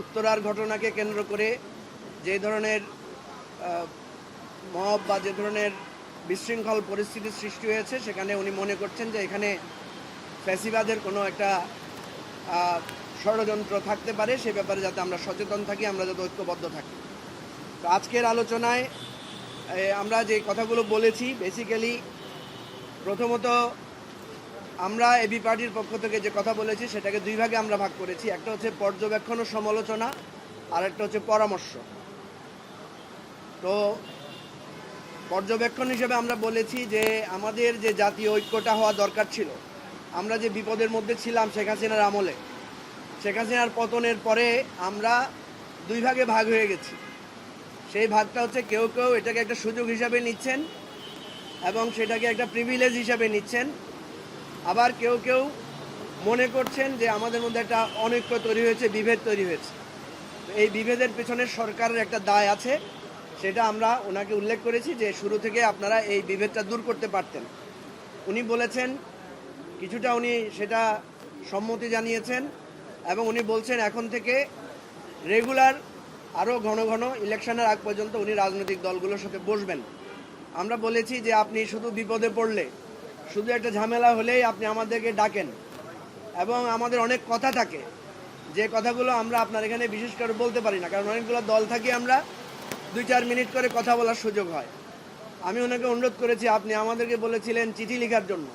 উত্তরার ঘটনাকে কেন্দ্র করে যে ধরনের মব বা যে ধরনের বিশৃঙ্খল পরিস্থিতির সৃষ্টি হয়েছে, সেখানে উনি মনে করছেন যে এখানে ফ্যাসিবাদের কোনো একটা ষড়যন্ত্র থাকতে পারে। সে ব্যাপারে যাতে আমরা সচেতন থাকি, আমরা যাতে ঐক্যবদ্ধ থাকি। তো আজকের আলোচনায় আমরা যে কথাগুলো বলেছি, বেসিক্যালি প্রথমত আমরা এবি পার্টির পক্ষ থেকে যে কথা বলেছি সেটাকে দুই ভাগে আমরা ভাগ করেছি। একটা হচ্ছে পর্যবেক্ষণ ও সমালোচনা, আর একটা হচ্ছে পরামর্শ। তো পর্যবেক্ষণ হিসেবে আমরা বলেছি যে আমাদের যে জাতীয় ঐক্যটা হওয়া দরকার ছিল, আমরা যে বিপদের মধ্যে ছিলাম শেখ হাসিনার আমলে, শেখ হাসিনার পতনের পরে আমরা দুই ভাগে ভাগ হয়ে গেছি। সেই ভাগটা হচ্ছে কেউ কেউ এটাকে একটা সুযোগ হিসাবে নিচ্ছেন এবং সেটাকে একটা প্রিভিলেজ হিসাবে নিচ্ছেন, আবার কেউ কেউ মনে করছেন যে আমাদের মধ্যে একটা অনৈক্য তৈরি হয়েছে, বিভেদ তৈরি হয়েছে। এই বিভেদের পেছনে সরকারের একটা দায় আছে, সেটা আমরা ওনাকে উল্লেখ করেছি যে শুরু থেকে আপনারা এই বিভেদটা দূর করতে পারতেন। উনি বলেছেন কিছুটা, উনি সেটা সম্মতি জানিয়েছেন এবং উনি বলছেন এখন থেকে রেগুলার আরও ঘন ঘন ইলেকশনের আগ পর্যন্ত উনি রাজনৈতিক দলগুলোর সাথে বসবেন। আমরা বলেছি যে আপনি শুধু বিপদে পড়লে, শুধু একটা ঝামেলা হলেই আপনি আমাদেরকে ডাকেন, এবং আমাদের অনেক কথা থাকে যে কথাগুলো আমরা আপনার এখানে বিশেষ করে বলতে পারি না, কারণ অনেকগুলো দল থাকি আমরা, 2-4 মিনিট করে কথা বলার সুযোগ হয়। আমি ওনাকে অনুরোধ করেছি, আপনি আমাদেরকে বলেছিলেন চিঠি লেখার জন্য,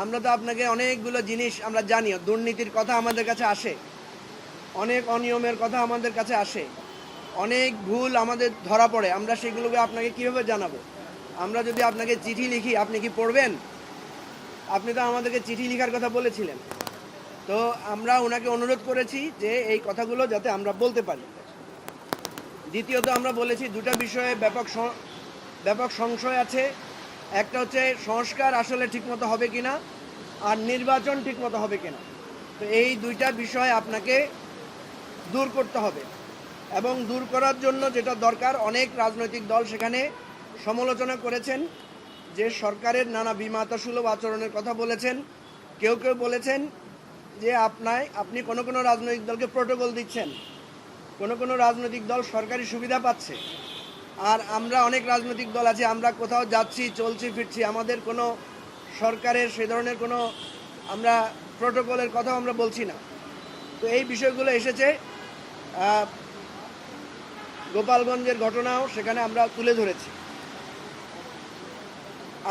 আমরা তো আপনাকে অনেকগুলো জিনিস আমরা জানি, দুর্নীতির কথা আমাদের কাছে আসে, অনেক অনিয়মের কথা আমাদের কাছে আসে, অনেক ভুল আমাদের ধরা পড়ে, আমরা সেগুলোকে আপনাকে কীভাবে জানাবো? আমরা যদি আপনাকে চিঠি লিখি আপনি কি পড়বেন? আপনি তো আমাদেরকে চিঠি লেখার কথা বলেছিলেন। তো আমরা ওনাকে অনুরোধ করেছি যে এই কথাগুলো যাতে আমরা বলতে পারি। দ্বিতীয়ত আমরা বলেছি দুটা বিষয়ে ব্যাপক সংশয় আছে। একটা হচ্ছে সংস্কার আসলে ঠিকমতো হবে কিনা, আর নির্বাচন ঠিকমতো হবে কিনা। তো এই দুইটা বিষয় আপনাকে দূর করতে হবে, এবং দূর করার জন্য যেটা দরকার, অনেক রাজনৈতিক দল সেখানে সমালোচনা করেছেন যে সরকারের নানা বিমাতাসুলভ আচরণের কথা বলেছেন। কেউ কেউ বলেছেন যে আপনি কোনো রাজনৈতিক দলকে প্রোটোকল দিচ্ছেন, কোনো রাজনৈতিক দল সরকারি সুবিধা পাচ্ছে, আর আমরা অনেক রাজনৈতিক দল আছে, আমরা কোথাও যাচ্ছি, চলছি, ফিরছি, আমাদের কোনো সরকারের সে ধরনের কোনো আমরা প্রোটোকলের কথাও আমরা বলছি না। তো এই বিষয়গুলো এসেছে, গোপালগঞ্জের ঘটনাও সেখানে আমরা তুলে ধরেছি।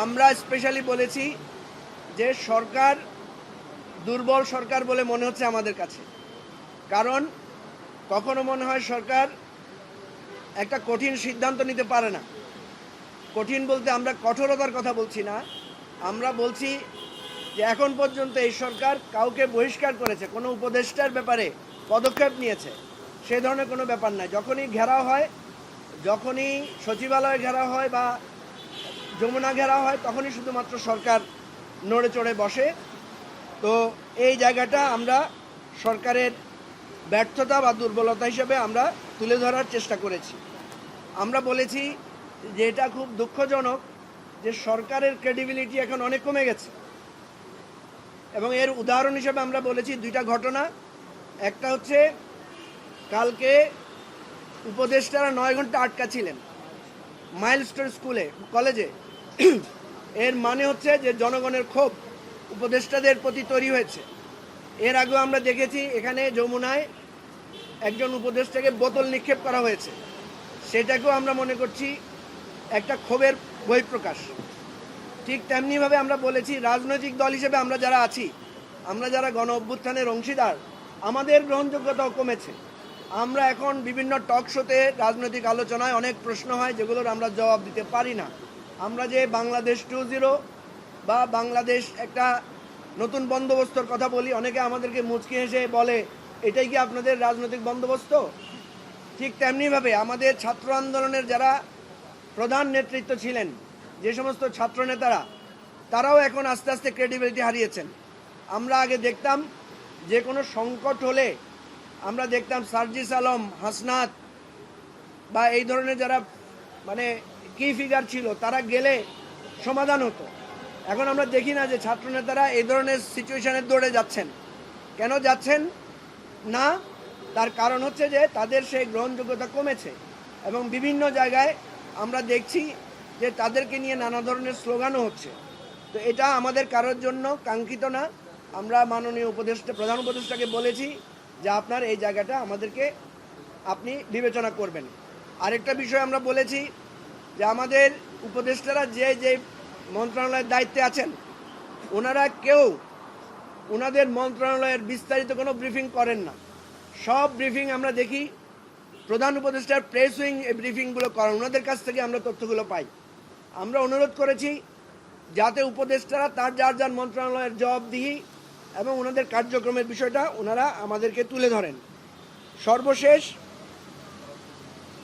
আমরা স্পেশালি বলেছি যে সরকার দুর্বল সরকার বলে মনে হচ্ছে আমাদের কাছে, কারণ কখনো মনে হয় সরকার একটা কঠিন সিদ্ধান্ত নিতে পারে না। কঠিন বলতে আমরা কঠোরতার কথা বলছি না, আমরা বলছি যে এখন পর্যন্ত এই সরকার কাউকে বহিষ্কার করেছে, কোনো উপদেষ্টার ব্যাপারে পদক্ষেপ নিয়েছে, সে ধরনের কোনো ব্যাপার নাই। যখনই ঘেরাও হয়, যখনই সচিবালয় ঘেরাও হয় বা যমুনা ঘেরাও হয়, তখনই শুধুমাত্র সরকার নড়ে চড়ে বসে। তো এই জায়গাটা আমরা সরকারের ব্যর্থতা বা দুর্বলতা হিসেবে আমরা তুলে ধরার চেষ্টা করেছি। আমরা বলেছি যে এটা খুব দুঃখজনক যে সরকারের ক্রেডিবিলিটি এখন অনেক কমে গেছে, এবং এর উদাহরণ হিসেবে আমরা বলেছি দুইটা ঘটনা। একটা হচ্ছে কালকে উপদেষ্টারা 9 ঘন্টা আটকা ছিলেন মাইলস্টোন কলেজে। এর মানে হচ্ছে যে জনগণের ক্ষোভ উপদেষ্টাদের প্রতি তৈরি হয়েছে। এর আগেও আমরা দেখেছি এখানে যমুনায় একজন উপদেষ্টাকে বোতল নিক্ষেপ করা হয়েছে, সেটাকেও আমরা মনে করছি একটা ক্ষোভের বহিঃপ্রকাশ। ঠিক তেমনিভাবে আমরা বলেছি রাজনৈতিক দল হিসেবে আমরা যারা আছি, আমরা যারা গণ অভ্যুত্থানের অংশীদার, আমাদের গ্রহণযোগ্যতাও কমেছে। আমরা এখন বিভিন্ন টক শোতে রাজনৈতিক আলোচনায় অনেক প্রশ্ন হয় যেগুলোর আমরা জবাব দিতে পারি না। আমরা যে বাংলাদেশ 2.0 বা বাংলাদেশ একটা নতুন বন্দোবস্তর কথা বলি, অনেকে আমাদেরকে মুচকি হেসে বলে এটাই কি আপনাদের রাজনৈতিক বন্দোবস্ত? ঠিক তেমনিভাবে আমাদের ছাত্র আন্দোলনের যারা প্রধান নেতৃত্ব ছিলেন, যে সমস্ত ছাত্র নেতারা, তারাও এখন আস্তে আস্তে ক্রেডিবিলিটি হারিয়েছেন। আমরা আগে দেখতাম যে কোনো সংকট হলে আমরা দেখতাম সার্জিস আলম, হাসনাত বা এই ধরনের যারা মানে কি ফিগার ছিল, তারা গেলে সমাধান হতো। এখন আমরা দেখি না যে ছাত্রনেতারা এই ধরনের সিচুয়েশনে দৌড়ে যাচ্ছেন। কেন যাচ্ছেন না? তার কারণ হচ্ছে যে তাদের সেই গ্রহণযোগ্যতা কমেছে এবং বিভিন্ন জায়গায় আমরা দেখছি যে তাদেরকে নিয়ে নানা ধরনের স্লোগানও হচ্ছে। তো এটা আমাদের কারোর জন্য কাঙ্ক্ষিত না। আমরা মাননীয় প্রধান উপদেষ্টাকে বলেছি যে আপনার এই জায়গাটা আমাদেরকে আপনি বিবেচনা করবেন। আরেকটা বিষয় আমরা বলেছি যে আমাদের উপদেষ্টারা যে মন্ত্রণালয়ের দায়িত্বে আছেন ওনারা কেউ ওনাদের মন্ত্রণালয়ের বিস্তারিত কোনো ব্রিফিং করেন না। সব ব্রিফিং আমরা দেখি প্রধান উপদেষ্টার প্রেস উইং এই ব্রিফিংগুলো করেন, ওনাদের কাছ থেকে আমরা তথ্যগুলো পাই। আমরা অনুরোধ করেছি যাতে উপদেষ্টারা তার যার মন্ত্রণালয়ের জবাবদিহি এবং ওনাদের কার্যক্রমের বিষয়টা ওনারা আমাদেরকে তুলে ধরেন। সর্বশেষ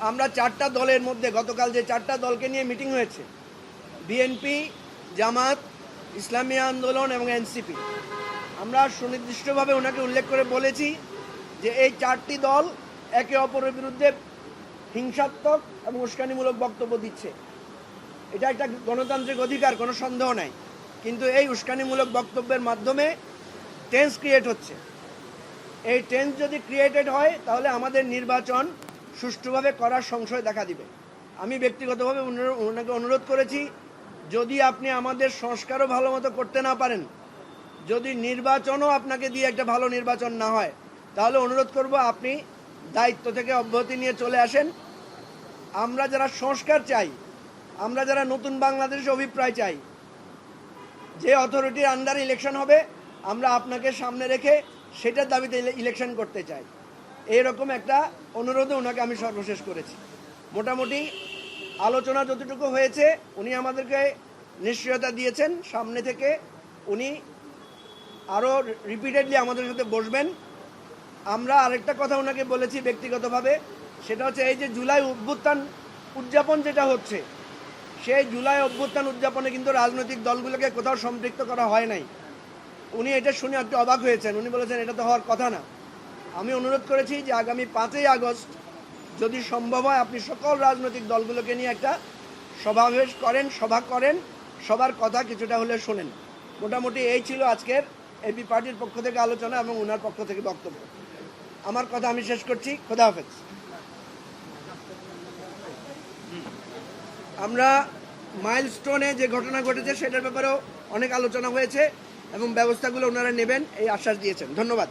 আমরা 4টা দলের মধ্যে গতকাল যে 4টা দলকে নিয়ে মিটিং হয়েছে, বিএনপি, জামাত, ইসলামী আন্দোলন এবং এনসিপি, আমরা সুনির্দিষ্টভাবে ওনাকে উল্লেখ করে বলেছি যে এই 4টি দল একে অপরের বিরুদ্ধে হিংসাত্মক এবং উস্কানিমূলক বক্তব্য দিচ্ছে। এটা একটা গণতান্ত্রিক অধিকার, কোনো সন্দেহ নাই, কিন্তু এই উস্কানিমূলক বক্তব্যের মাধ্যমে টেন্স ক্রিয়েট হচ্ছে। এই টেন্স যদি ক্রিয়েটেড হয় তাহলে আমাদের নির্বাচন সুষ্ঠুভাবে করার সংশয় দেখা দিবে। আমি ব্যক্তিগতভাবে ওনাকে অনুরোধ করেছি যদি আপনি আমাদের সংস্কারও ভালো মতো করতে না পারেন, যদি নির্বাচনও আপনাকে দিয়ে একটা ভালো নির্বাচন না হয়, তাহলে অনুরোধ করব আপনি দায়িত্ব থেকে অব্যাহতি নিয়ে চলে আসেন। আমরা যারা সংস্কার চাই, আমরা যারা নতুন বাংলাদেশের অভিপ্রায় চাই, যে অথরিটির আন্ডারে ইলেকশন হবে আমরা আপনাকে সামনে রেখে সেটার দাবিতে ইলেকশন করতে চাই। এইরকম একটা অনুরোধে ওনাকে আমি সর্বশেষ করেছি। মোটামুটি আলোচনা যতটুকু হয়েছে উনি আমাদেরকে নিশ্চয়তা দিয়েছেন সামনে থেকে উনি আরও রিপিটেডলি আমাদের সাথে বসবেন। আমরা আরেকটা কথা ওনাকে বলেছি ব্যক্তিগতভাবে, সেটা হচ্ছে এই যে জুলাই অভ্যুত্থান উদযাপন যেটা হচ্ছে, সেই জুলাই অভ্যুত্থান উদযাপনে কিন্তু রাজনৈতিক দলগুলোকে কোথাও সম্পৃক্ত করা হয় নাই। উনি এটা শুনে একটু অবাক হয়েছেন, উনি বলেছেন এটা তো হওয়ার কথা না। আমি অনুরোধ করেছি যে আগামী 5ই আগস্ট যদি সম্ভব হয় আপনি সকল রাজনৈতিক দলগুলোকে নিয়ে একটা সমাবেশ করেন, সভা করেন, সবার কথা কিছুটা হলে শোনেন। মোটামুটি এই ছিল আজকের এবি পার্টির পক্ষ থেকে আলোচনা এবং ওনার পক্ষ থেকে বক্তব্য। আমার কথা আমি শেষ করছি। খোদা হাফেজ। আমরা মাইলস্টোনে যে ঘটনা ঘটেছে সেটার ব্যাপারেও অনেক আলোচনা হয়েছে এবং ব্যবস্থাগুলো ওনারা নেবেন এই আশ্বাস দিয়েছেন। ধন্যবাদ।